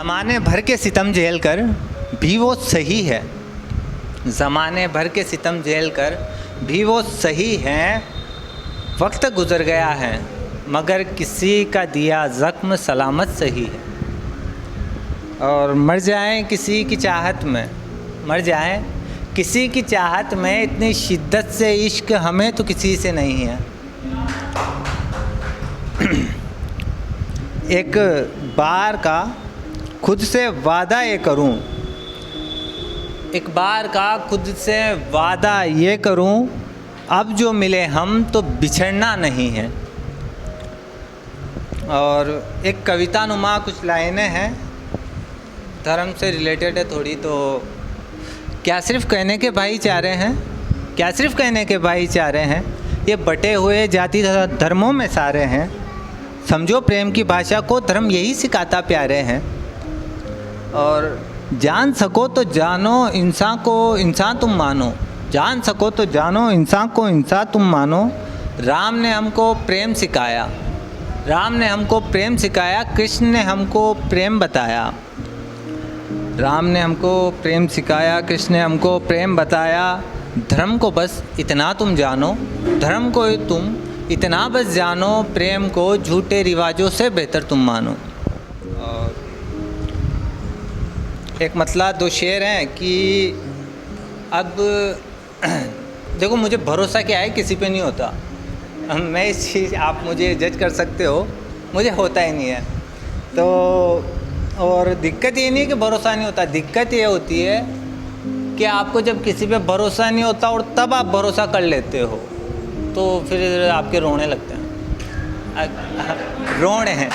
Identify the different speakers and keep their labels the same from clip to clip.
Speaker 1: ज़माने भर के सितम झेल कर भी वो सही है, ज़माने भर के सितम झेल कर भी वो सही है। वक्त गुज़र गया है मगर किसी का दिया ज़ख्म सलामत सही है। और मर जाएं किसी की चाहत में, मर जाएं किसी की चाहत में, इतनी शिद्दत से इश्क हमें तो किसी से नहीं है। एक बार का खुद से वादा ये करूं, एक बार का खुद से वादा ये करूं, अब जो मिले हम तो बिछड़ना नहीं है। और एक कविता नुमा कुछ लाइनें हैं, धर्म से रिलेटेड है थोड़ी। तो क्या सिर्फ कहने के भाईचारे हैं, क्या सिर्फ कहने के भाईचारे हैं, ये बटे हुए जाति धर्मों में सारे हैं। समझो प्रेम की भाषा को, धर्म यही सिखाता प्यारे हैं। और जान सको तो जानो इंसान को इंसान तुम मानो, जान सको तो जानो इंसान को इंसान तुम मानो। राम ने हमको प्रेम सिखाया, राम ने हमको प्रेम सिखाया, कृष्ण ने हमको प्रेम बताया। राम ने हमको प्रेम सिखाया, कृष्ण ने हमको प्रेम बताया। धर्म को बस इतना तुम जानो, धर्म को तुम इतना बस जानो, प्रेम को झूठे रिवाजों से बेहतर तुम मानो। और एक मतला दो शेर हैं कि अब देखो मुझे भरोसा क्या है, किसी पे नहीं होता। मैं इस चीज़, आप मुझे जज कर सकते हो, मुझे होता ही नहीं है। तो और दिक्कत ये नहीं है कि भरोसा नहीं होता, दिक्कत ये होती है कि आपको जब किसी पे भरोसा नहीं होता और तब आप भरोसा कर लेते हो तो फिर आपके रोने लगते हैं, रोने हैं।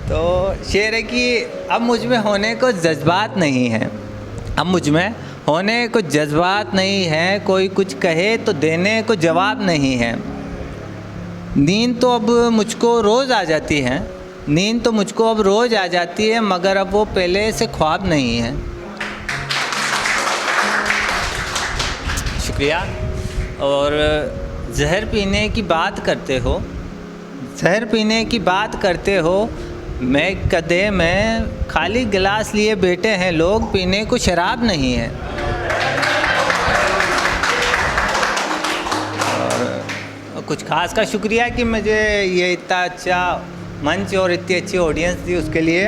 Speaker 1: तो शेर है कि अब मुझ में होने को जज्बात नहीं है, अब मुझ में होने को जज्बात नहीं है, कोई कुछ कहे तो देने को जवाब नहीं है। नींद तो अब मुझको रोज़ आ जाती है, नींद तो मुझको अब रोज़ आ जाती है, मगर अब वो पहले से ख्वाब नहीं है। शुक्रिया। और जहर पीने की बात करते हो, जहर पीने की बात करते हो, मैं कदे में खाली गिलास लिए बैठे हैं लोग, पीने को शराब नहीं है। और कुछ खास का शुक्रिया कि मुझे ये इतना अच्छा मंच और इतनी अच्छी ऑडियंस दी, उसके लिए।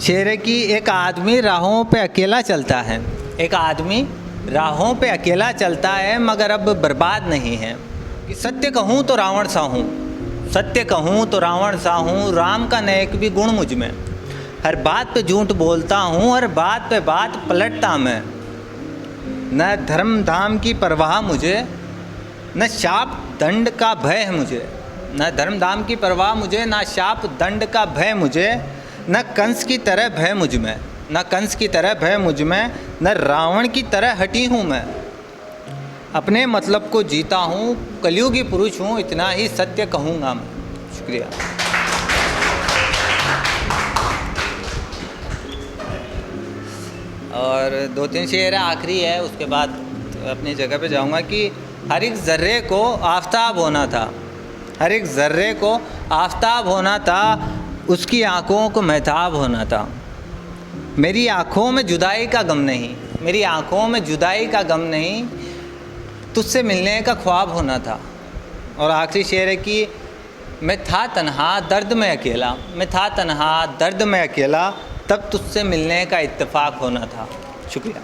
Speaker 1: शेर है कि एक आदमी राहों पे अकेला चलता है, एक आदमी राहों पे अकेला चलता है मगर अब बर्बाद नहीं है। कि सत्य कहूँ तो रावण सा हूँ, सत्य कहूँ तो रावण सा हूँ, राम का न एक भी गुण मुझ में। हर बात पे झूठ बोलता हूँ, हर बात पे बात पलटता मैं। न धर्म धाम की परवाह मुझे, न शाप दंड का भय है मुझे, न धर्म धाम की परवाह मुझे, न शाप दंड का भय मुझे। न कंस की तरह भय मुझ में, न कंस की तरह भय मुझ में, न रावण की तरह हटी हूँ मैं। अपने मतलब को जीता हूँ, कलयुगी पुरुष हूँ, इतना ही सत्य कहूँगा मैं। शुक्रिया। और दो तीन शेर आखिरी है, उसके बाद अपनी जगह पे जाऊँगा। कि हर एक ज़र्रे को आफताब होना था, हर एक ज़र्रे को आफताब होना था, उसकी आँखों को महताब होना था। मेरी आँखों में जुदाई का गम नहीं, मेरी आँखों में जुदाई का गम नहीं, तुझसे मिलने का ख्वाब होना था। और आखिरी शेर है कि मैं था तन्हा दर्द में अकेला, मैं था तन्हा दर्द में अकेला, तब तुझसे मिलने का इत्तेफाक होना था। शुक्रिया।